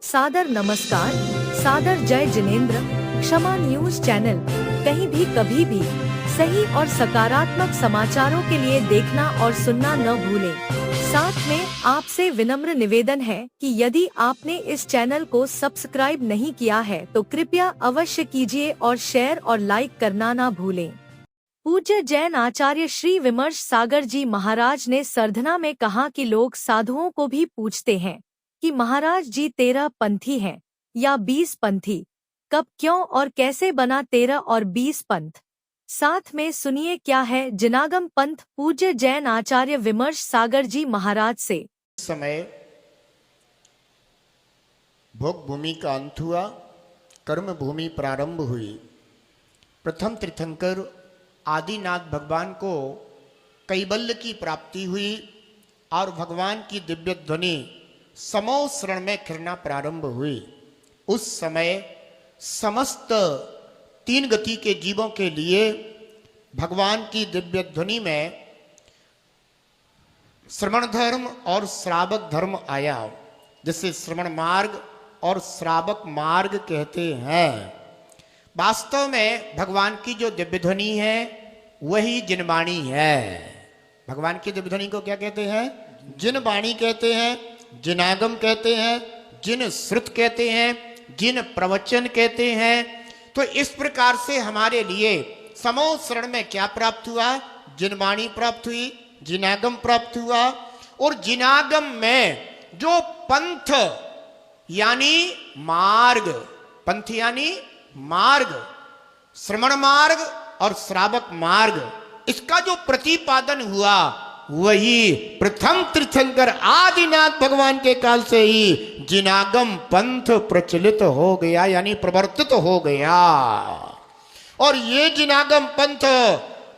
सादर नमस्कार, सादर जय जिनेंद्र। क्षमा न्यूज चैनल कहीं भी कभी भी सही और सकारात्मक समाचारों के लिए देखना और सुनना न भूलें। साथ में आपसे विनम्र निवेदन है कि यदि आपने इस चैनल को सब्सक्राइब नहीं किया है तो कृपया अवश्य कीजिए और शेयर और लाइक करना ना भूलें। पूज्य जैन आचार्य श्री विमर्श सागर जी महाराज ने सरधना में कहा कि लोग साधुओं को भी पूछते हैं कि महाराज जी 13 पंथी हैं या 20 पंथी, कब क्यों और कैसे बना 13 और 20 पंथ। साथ में सुनिए क्या है जिनागम पंथ पूज्य जैन आचार्य विमर्श सागर जी महाराज से। समय भोग भूमि का अंत हुआ, कर्म भूमि प्रारंभ हुई। प्रथम तीर्थंकर आदिनाथ भगवान को कैवल्य की प्राप्ति हुई और भगवान की दिव्य ध्वनि समो शरण में खिरना प्रारंभ हुई। उस समय समस्त तीन गति के जीवों के लिए भगवान की दिव्य ध्वनि में श्रवण धर्म और श्रावक धर्म आया, जिसे श्रवण मार्ग और श्रावक मार्ग कहते हैं। वास्तव में भगवान की जो दिव्य ध्वनि है वही जिनवाणी है। भगवान की दिव्य ध्वनि को क्या कहते हैं? जिनवाणी कहते हैं, जिनागम कहते हैं, जिन श्रुत कहते हैं, जिन प्रवचन कहते हैं। तो इस प्रकार से हमारे लिए समो शरण में क्या प्राप्त हुआ? जिनवाणी प्राप्त हुई, जिनागम प्राप्त हुआ। और जिनागम में जो पंथ यानी मार्ग, पंथ यानी मार्ग, श्रवण मार्ग और श्रावक मार्ग, इसका जो प्रतिपादन हुआ वही प्रथम तीर्थंकर आदिनाथ भगवान के काल से ही जिनागम पंथ प्रचलित हो गया, यानी प्रवर्तित हो गया। और ये जिनागम पंथ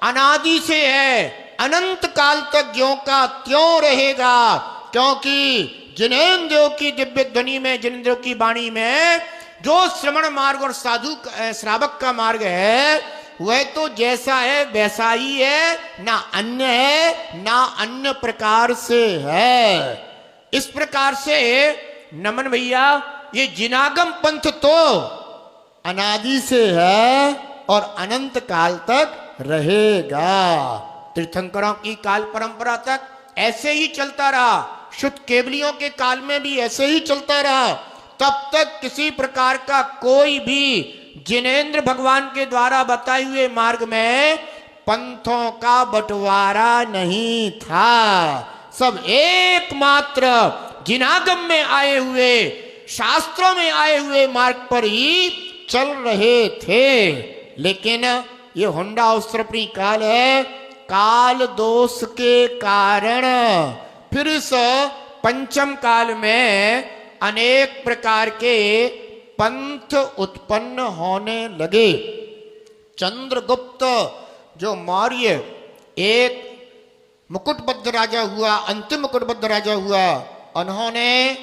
अनादि से है, अनंत काल तक ज्यों का त्यों रहेगा। क्योंकि जिनेंद्रियों की दिव्य ध्वनि में, जिनेंद्रियों की वाणी में जो श्रवण मार्ग और साधु श्रावक का मार्ग है वह तो जैसा है वैसा ही है, ना अन्य है ना अन्य प्रकार से है। इस प्रकार से नमन भैया, ये जिनागम पंथ तो अनादि से है और अनंत काल तक रहेगा। तीर्थंकरों की काल परंपरा तक ऐसे ही चलता रहा, शुद्ध केवलियों के काल में भी ऐसे ही चलता रहा। तब तक किसी प्रकार का कोई भी जिनेंद्र भगवान के द्वारा बताए हुए मार्ग में पंथों का बंटवारा नहीं था। सब एकमात्र जिनागम में आए हुए, शास्त्रों में आए हुए मार्ग पर ही चल रहे थे। लेकिन ये होंडा अवसरपणी काल है, काल दोष के कारण फिर इस पंचम काल में अनेक प्रकार के पंथ उत्पन्न होने लगे। चंद्रगुप्त जो मौर्य एक मुकुटबद्ध राजा हुआ, अंतिम मुकुटबद्ध राजा हुआ, उन्होंने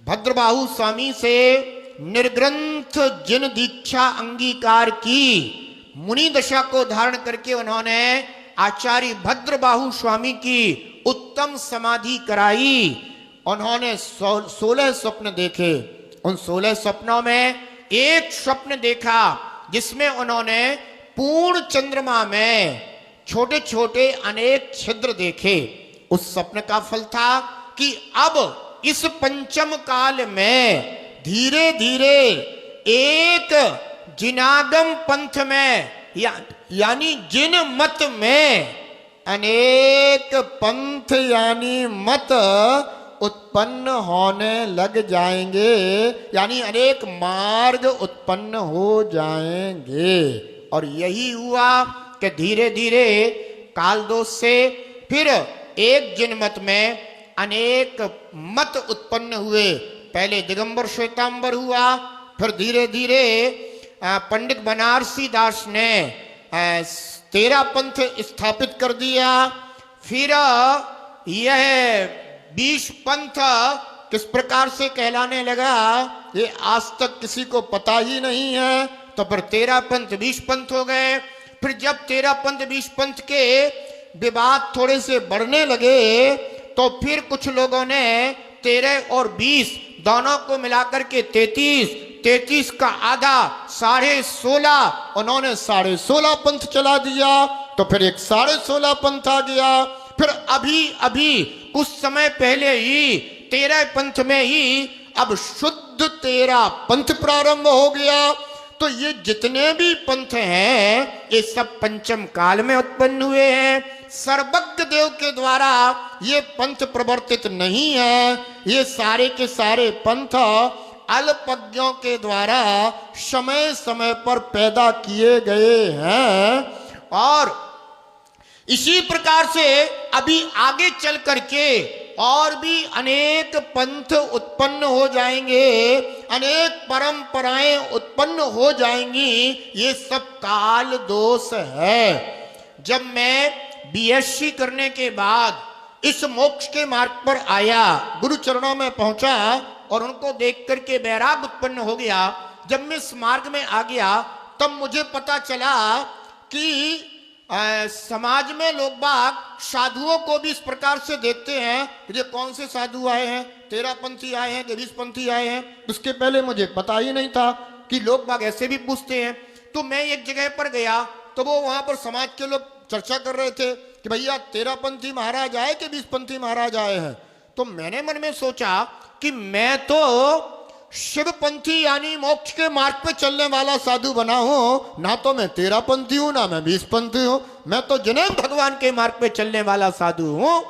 भद्रबाहु स्वामी से निर्ग्रंथ जिन दीक्षा अंगीकार की, मुनि दशा को धारण करके उन्होंने आचार्य भद्रबाहु स्वामी की उत्तम समाधि कराई। उन्होंने 16 स्वप्न देखे। उन 16 स्वप्नों में एक स्वप्न देखा जिसमें उन्होंने पूर्ण चंद्रमा में छोटे छोटे अनेक छिद्र देखे। उस स्वप्न का फल था कि अब इस पंचम काल में धीरे धीरे एक जिनागम पंथ में यानी जिन मत में अनेक पंथ यानी मत उत्पन्न होने लग जाएंगे, यानी अनेक मार्ग उत्पन्न हो जाएंगे। और यही हुआ कि धीरे धीरे काल दोष से फिर एक जिनमत में अनेक मत उत्पन्न हुए। पहले दिगंबर श्वेतांबर हुआ, फिर धीरे धीरे पंडित बनारसी दास ने 13 पंथ स्थापित कर दिया। फिर यह 20 पंथ किस प्रकार से कहलाने लगा ये आज तक किसी को पता ही नहीं है। तो फिर 13 पंथ 20 पंथ हो गए। फिर जब 13 पंथ 20 पंथ के विवाद थोड़े से बढ़ने लगे तो फिर कुछ लोगों ने 13 और 20 दोनों को मिलाकर के 33, 33 का आधा 16.5, उन्होंने 16.5 पंथ चला दिया। तो फिर एक 16.5 पंथ आ गया। फिर अभी अभी कुछ समय पहले ही 13 पंथ में ही अब शुद्ध 13 पंथ प्रारंभ हो गया। तो ये जितने भी पंथ हैं ये सब पंचम काल में उत्पन्न हुए हैं। सर्वज्ञ देव के द्वारा ये पंथ प्रवर्तित नहीं है। ये सारे के सारे पंथ अल्पज्ञों के द्वारा समय समय पर पैदा किए गए हैं। और इसी प्रकार से अभी आगे चल करके और भी अनेक पंथ उत्पन्न हो जाएंगे, अनेक परंपराएं उत्पन्न हो जाएंगी। ये सब काल दोष है। जब मैं बीएससी करने के बाद इस मोक्ष के मार्ग पर आया, गुरु चरणों में पहुंचा और उनको देख करके वैराग उत्पन्न हो गया। जब मैं इस मार्ग में आ गया तब मुझे पता चला कि समाज में लोग बाग साधुओं को भी इस प्रकार से देखते हैं कि ये कौन से साधु आए हैं, 13 पंथी आए हैं कि 20 पंथी आए हैं। उसके पहले मुझे पता ही नहीं था कि लोग बाग ऐसे भी पूछते हैं। तो मैं एक जगह पर गया तो वो वहां पर समाज के लोग चर्चा कर रहे थे कि भैया 13 पंथी महाराज आए कि 20 पंथी महाराज आए हैं। तो मैंने मन में सोचा कि मैं तो शिव पंथी यानी मोक्ष के मार्ग पे चलने वाला साधु बना हूं, ना तो मैं 13 पंथी हूं ना मैं 20 पंथी हूं, मैं तो जिनेंद्र भगवान के मार्ग पे चलने वाला साधु हूं।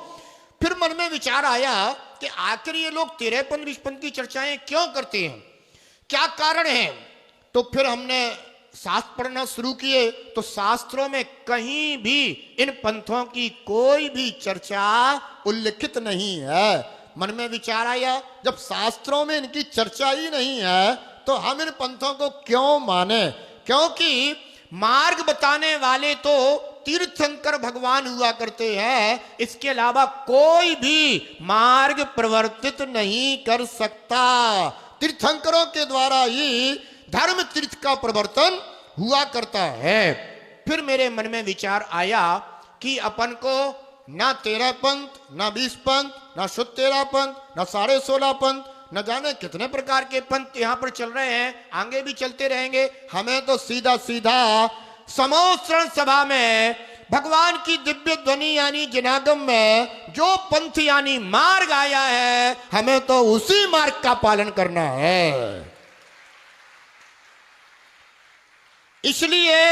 फिर मन में विचार आया कि आखिर ये लोग 13 पंथ 20 पंथ की चर्चाएं क्यों करते हैं, क्या कारण है। तो फिर हमने शास्त्र पढ़ना शुरू किए तो शास्त्रों में कहीं भी इन पंथों की कोई भी चर्चा उल्लिखित नहीं है। मन में विचार आया जब शास्त्रों में इनकी चर्चा ही नहीं है तो हम इन पंथों को क्यों माने, क्योंकि मार्ग बताने वाले तो तीर्थंकर भगवान हुआ करते हैं। इसके अलावा कोई भी मार्ग प्रवर्तित नहीं कर सकता। तीर्थंकरों के द्वारा ही धर्म तीर्थ का प्रवर्तन हुआ करता है। फिर मेरे मन में विचार आया कि अपन को ना 13 पंथ, ना 20 पंथ, ना शुद्ध 13 पंथ, ना 16.5 पंथ, न जाने कितने प्रकार के पंथ यहाँ पर चल रहे हैं, आगे भी चलते रहेंगे। हमें तो सीधा सीधा समोत्सरण सभा में भगवान की दिव्य ध्वनि यानी जिनागम में जो पंथ यानी मार्ग आया है, हमें तो उसी मार्ग का पालन करना है। इसलिए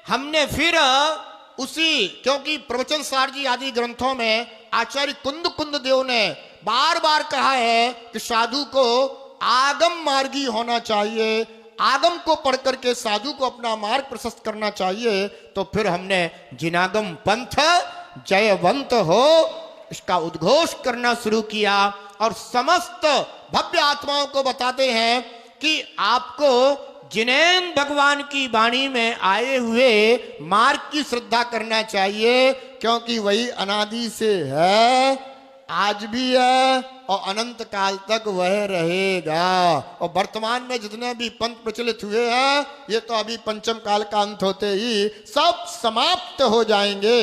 हमने फिर उसी, क्योंकि प्रवचन सार जी आदि ग्रंथों में आचार्य कुंद कुंद देव ने बार बार कहा है कि साधु को आगम मार्गी होना चाहिए, आगम को पढ़ करके साधु को अपना मार्ग प्रशस्त करना चाहिए। तो फिर हमने जिनागम पंथ जयवंत हो इसका उद्घोष करना शुरू किया और समस्त भव्य आत्माओं को बताते हैं कि आपको जिनेंद्र भगवान की वाणी में आए हुए मार्ग की श्रद्धा करना चाहिए, क्योंकि वही अनादि से है, आज भी है और अनंत काल तक वह रहेगा। और वर्तमान में जितने भी पंथ प्रचलित हुए हैं ये तो अभी पंचम काल का अंत होते ही सब समाप्त हो जाएंगे।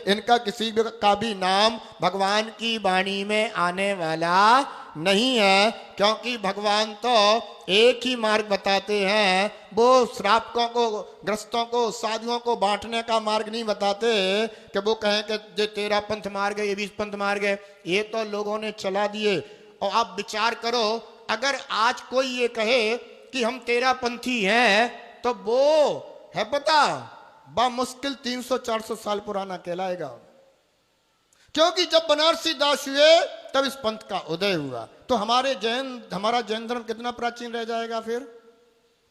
इनका किसी का भी नाम भगवान की वाणी में आने वाला नहीं है, क्योंकि भगवान तो एक ही मार्ग बताते हैं। वो श्रावकों को, ग्रस्तों को, साधुओं को बांटने का मार्ग नहीं बताते कि वो कहें कि ये 13 पंथ मार्ग है, ये 20 पंथ मार्ग है। ये तो लोगों ने चला दिए। और आप विचार करो, अगर आज कोई ये कहे कि हम 13 पंथी हैं तो वो है पता बामुश्किल 300-400 साल पुराना कहलाएगा, क्योंकि जब बनारसी दास हुए तब इस पंथ का उदय हुआ। तो हमारा जैन धर्म कितना प्राचीन रह जाएगा, फिर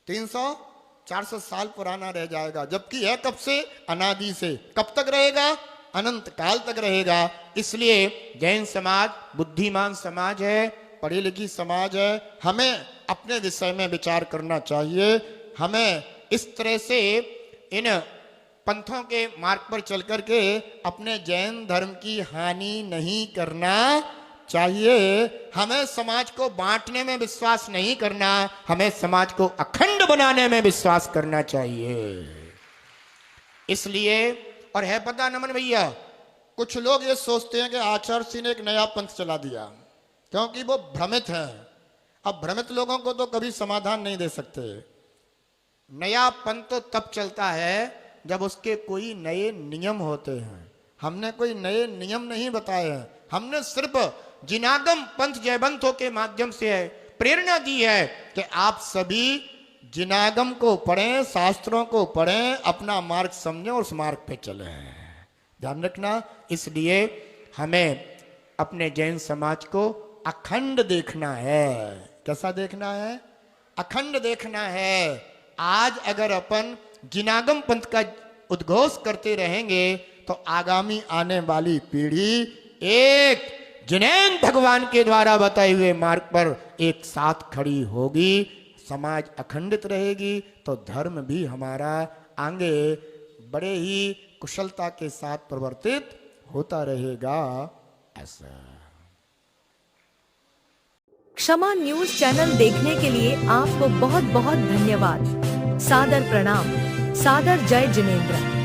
300-400 साल पुराना रह जाएगा। जबकि है कब से, अनादि से। कब तक रहेगा, अनंत काल तक रहेगा। इसलिए जैन समाज बुद्धिमान समाज है, पढ़ी लिखी समाज है। हमें अपने विषय में विचार करना चाहिए। हमें इस तरह से इन पंथों के मार्ग पर चल करके अपने जैन धर्म की हानि नहीं करना चाहिए। हमें समाज को बांटने में विश्वास नहीं करना, हमें समाज को अखंड बनाने में विश्वास करना चाहिए। इसलिए, और है पता नमन भैया, कुछ लोग ये सोचते हैं कि आचार्य सिंह ने एक नया पंथ चला दिया, क्योंकि वो भ्रमित हैं। अब भ्रमित लोगों को तो कभी समाधान नहीं दे सकते। नया पंथ तो तब चलता है जब उसके कोई नए नियम होते हैं। हमने कोई नए नियम नहीं बताए हैं, हमने सिर्फ जिनागम पंथ जयबंतों के माध्यम से प्रेरणा दी है कि आप सभी जिनागम को पढ़ें, शास्त्रों को पढ़ें, अपना मार्ग समझें और उस मार्ग पे चलें। ध्यान रखना, इसलिए हमें अपने जैन समाज को अखंड देखना है। कैसा देखना है? अखंड देखना है। आज अगर अपन जिनागम पंथ का उद्घोष करते रहेंगे तो आगामी आने वाली पीढ़ी एक जिनेंद्र भगवान के द्वारा बताए हुए मार्ग पर एक साथ खड़ी होगी, समाज अखंडित रहेगी, तो धर्म भी हमारा आगे बड़े ही कुशलता के साथ परिवर्तित होता रहेगा। ऐसा क्षमा न्यूज चैनल देखने के लिए आपको बहुत बहुत धन्यवाद। सादर प्रणाम। सादर जय जिनेंद्र।